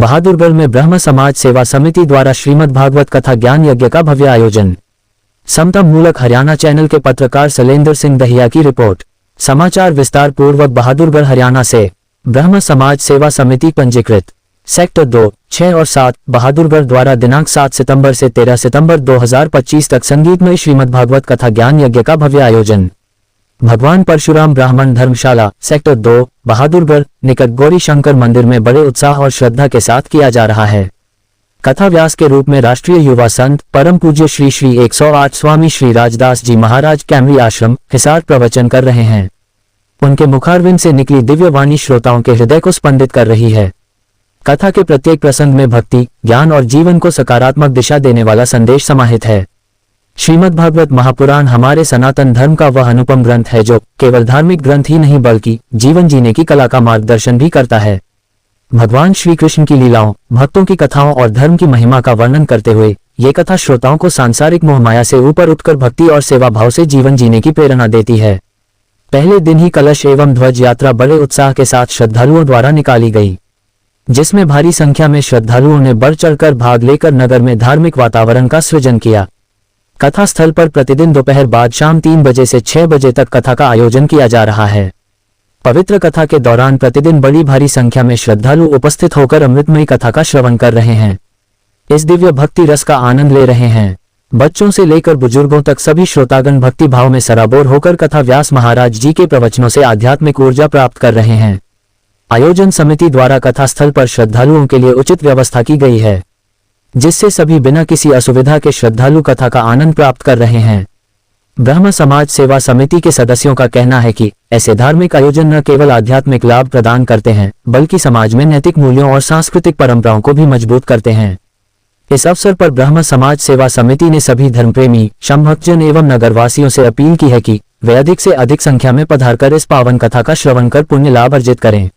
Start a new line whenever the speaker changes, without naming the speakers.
बहादुरगढ़ में ब्रह्म समाज सेवा समिति द्वारा श्रीमद् भागवत कथा ज्ञान यज्ञ का भव्य आयोजन। समता मूलक हरियाणा चैनल के पत्रकार शैलेंद्र सिंह दहिया की रिपोर्ट। समाचार विस्तार पूर्वक। बहादुरगढ़ हरियाणा से ब्रह्म समाज सेवा समिति पंजीकृत सेक्टर 2, 6 और 7 बहादुरगढ़ द्वारा दिनांक 7 सितंबर से 13 सितंबर 2025 तक संगीतमय श्रीमद् भागवत कथा ज्ञान यज्ञ का भव्य आयोजन। भगवान परशुराम ब्राह्मण धर्मशाला सेक्टर 2 बहादुरगढ़ निकट गौरी शंकर मंदिर में बड़े उत्साह और श्रद्धा के साथ किया जा रहा है। कथा व्यास के रूप में राष्ट्रीय युवा संत परम पूज्य श्री श्री 108 स्वामी श्री राजदास जी महाराज कैमरी आश्रम हिसार प्रवचन कर रहे हैं। उनके मुखारविंद से निकली दिव्य वाणी श्रोताओं के हृदय को स्पंदित कर रही है। कथा के प्रत्येक प्रसंग में भक्ति, ज्ञान और जीवन को सकारात्मक दिशा देने वाला संदेश समाहित है। श्रीमद् भागवत महापुराण हमारे सनातन धर्म का वह अनुपम ग्रंथ है जो केवल धार्मिक ग्रंथ ही नहीं बल्कि जीवन जीने की कला का मार्गदर्शन भी करता है। भगवान श्री कृष्ण की लीलाओं, भक्तों की कथाओं और धर्म की महिमा का वर्णन करते हुए ये कथा श्रोताओं को सांसारिक मोहमाया से ऊपर उठकर भक्ति और सेवा भाव से जीवन जीने की प्रेरणा देती है। पहले दिन ही कलश एवं ध्वज यात्रा बड़े उत्साह के साथ श्रद्धालुओं द्वारा निकाली गई, जिसमें भारी संख्या में श्रद्धालुओं ने बढ़ चढ़कर भाग लेकर नगर में धार्मिक वातावरण का सृजन किया। कथा स्थल पर प्रतिदिन दोपहर बाद शाम 3 बजे से 6 बजे तक कथा का आयोजन किया जा रहा है। पवित्र कथा के दौरान प्रतिदिन बड़ी भारी संख्या में श्रद्धालु उपस्थित होकर अमृतमयी कथा का श्रवण कर रहे हैं, इस दिव्य भक्ति रस का आनंद ले रहे हैं। बच्चों से लेकर बुजुर्गों तक सभी श्रोतागण भक्ति भाव में सराबोर होकर कथा व्यास महाराज जी के प्रवचनों से आध्यात्मिक ऊर्जा प्राप्त कर रहे हैं। आयोजन समिति द्वारा कथा स्थल पर श्रद्धालुओं के लिए उचित व्यवस्था की गई है, जिससे सभी बिना किसी असुविधा के श्रद्धालु कथा का आनंद प्राप्त कर रहे हैं। ब्रह्म समाज सेवा समिति के सदस्यों का कहना है कि ऐसे धार्मिक आयोजन न केवल आध्यात्मिक लाभ प्रदान करते हैं बल्कि समाज में नैतिक मूल्यों और सांस्कृतिक परंपराओं को भी मजबूत करते हैं। इस अवसर पर ब्रह्म समाज सेवा समिति ने सभी धर्मप्रेमी, समभक्तजन एवं नगरवासियों से अपील की है कि वे अधिक से अधिक संख्या में पधारकर इस पावन कथा का श्रवण कर पुण्य लाभ अर्जित करें।